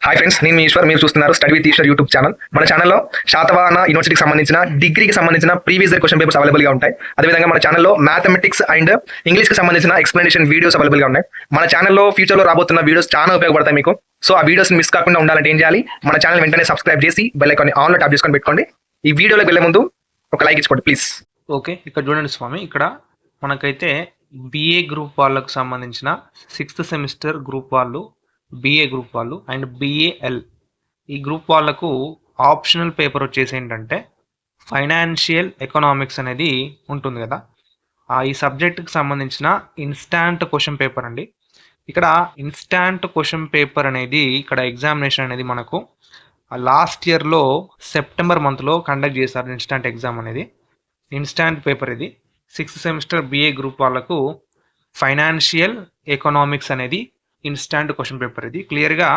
Hi friends, నేను మీ ఈశ్వర్. మీరు చూస్తున్నారు study with Eeshwar YouTube channel. మన ఛానల్లో శాతవాహన యూనివర్సిటీకి సంబంధించిన డిగ్రీకి సంబంధించిన ప్రీవియస్ ఇయర్ క్వశ్చన్ పేపర్స్ అవైలబుల్గా ఉంటాయి. అదేవిధంగా మన ఛానల్లో మ్యాథమెటిక్స్ అండ్ ఇంగ్లీష్కి సంబంధించిన ఎక్స్ప్లెనేషన్ వీడియోస్ అవైలబుల్గా ఉన్నాయి. మన ఛానల్లో ఫ్యూచర్లో రాబోతున్న వీడియోస్ చాలా ఉపయోగపడతాయి మీకు. సో ఆ వీడియోస్ మిస్ కాకుండా ఉండాలంటే ఏం చేయాలి? మన ఛానల్ వెంటనే సబ్స్క్రైబ్ చేసి బెల్ ఐకాన్ ఆన్లో ట్యాప్ చేసుకొని పెట్టుకోండి. ఈ వీడియోలోకి వెళ్ళే ముందు ఒక లైక్ ఇచ్చుకోండి ప్లీజ్. ఓకే, ఇక్కడ చూడండి స్వామి, ఇక్కడ మనకైతే బిఏ గ్రూప్ వాళ్ళకు సంబంధించిన 6th సెమిస్టర్ గ్రూప్ వాళ్ళు, బిఏ గ్రూప్ వాళ్ళు అండ్ బిఏఎల్ ఈ గ్రూప్ వాళ్ళకు ఆప్షనల్ పేపర్ వచ్చేసి ఏంటంటే ఫైనాన్షియల్ ఎకనామిక్స్ అనేది ఉంటుంది కదా. ఈ సబ్జెక్ట్కి సంబంధించిన ఇన్స్టాంట్ క్వశ్చన్ పేపర్ అండి. ఇక్కడ ఇన్స్టాంట్ క్వశ్చన్ పేపర్ అనేది ఇక్కడ ఎగ్జామినేషన్ అనేది మనకు లాస్ట్ ఇయర్లో సెప్టెంబర్ మంత్లో కండక్ట్ చేశారు. ఇన్స్టాంట్ ఎగ్జామ్ అనేది ఇన్స్టాంట్ పేపర్ ఇది 6th సెమిస్టర్ బిఏ గ్రూప్ వాళ్ళకు ఫైనాన్షియల్ ఎకనామిక్స్ అనేది ఇన్స్టాంట్ క్వశ్చన్ పేపర్. ఇది క్లియర్గా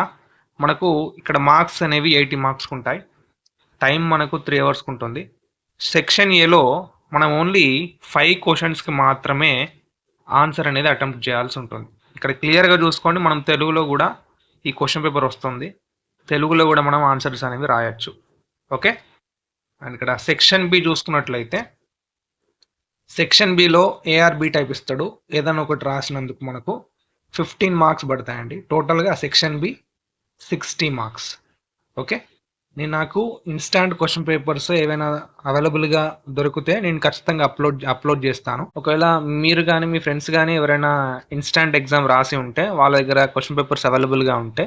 మనకు ఇక్కడ మార్క్స్ అనేవి 80 మార్క్స్కి ఉంటాయి. టైం మనకు 3 అవర్స్కి ఉంటుంది. సెక్షన్ ఏలో మనం ఓన్లీ 5 క్వశ్చన్స్కి మాత్రమే ఆన్సర్ అనేది అటెంప్ట్ చేయాల్సి ఉంటుంది. ఇక్కడ క్లియర్గా చూసుకోండి, మనం తెలుగులో కూడా ఈ క్వశ్చన్ పేపర్ వస్తుంది. తెలుగులో కూడా మనం ఆన్సర్స్ అనేవి రాయొచ్చు. ఓకే, అండ్ ఇక్కడ సెక్షన్ బి చూసుకున్నట్లయితే సెక్షన్ బిలో ఏఆర్బి టైప్ ఇస్తాడు. ఏదైనా ఒకటి రాసినందుకు మనకు 15 మార్క్స్ పడతాయండి. టోటల్గా సెక్షన్ బి 60 మార్క్స్. ఓకే, నాకు ఇన్స్టాంట్ క్వశ్చన్ పేపర్స్ ఏవైనా అవైలబుల్గా దొరికితే నేను ఖచ్చితంగా అప్లోడ్ చేస్తాను. ఒకవేళ మీరు కానీ మీ ఫ్రెండ్స్ కానీ ఎవరైనా ఇన్స్టాంట్ ఎగ్జామ్ రాసి ఉంటే, వాళ్ళ దగ్గర క్వశ్చన్ పేపర్స్ అవైలబుల్గా ఉంటే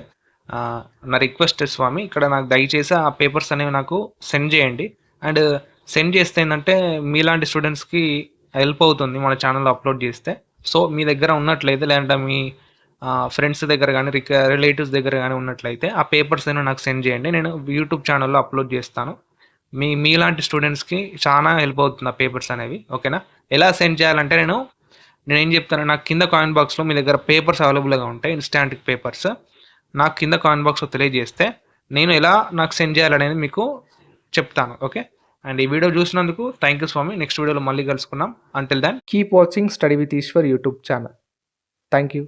నా రిక్వెస్ట్ స్వామి, ఇక్కడ నాకు దయచేసి ఆ పేపర్స్ అనేవి నాకు సెండ్ చేయండి. అండ్ సెండ్ చేస్తే ఏంటంటే మీలాంటి స్టూడెంట్స్కి హెల్ప్ అవుతుంది మన ఛానల్లో అప్లోడ్ చేస్తే. సో మీ దగ్గర ఉన్నట్లయితే, లేదంటే మీ ఫ్రెండ్స్ దగ్గర కానీ రిలేటివ్స్ దగ్గర కానీ ఉన్నట్లయితే ఆ పేపర్స్ అయినా నాకు సెండ్ చేయండి. నేను యూట్యూబ్ ఛానల్లో అప్లోడ్ చేస్తాను. మీలాంటి స్టూడెంట్స్కి చాలా హెల్ప్ అవుతుంది ఆ పేపర్స్ అనేవి. ఓకేనా? ఎలా సెండ్ చేయాలంటే నేను ఏం చెప్తాను, నాకు కింద కామెంట్ బాక్స్లో మీ దగ్గర పేపర్స్ అవైలబుల్గా ఉంటాయి, ఇన్స్టాంట్ పేపర్స్. నాకు కింద కామెంట్ బాక్స్లో తెలియజేస్తే నేను ఎలా నాకు సెండ్ చేయాలనేది మీకు చెప్తాను. ఓకే, అండ్ ఈ వీడియో చూసినందుకు థ్యాంక్ యూ స్వామి. నెక్స్ట్ వీడియోలో మళ్ళీ కలుసుకుందాం. Until then keep watching study with Eeshwar YouTube channel. Thank you.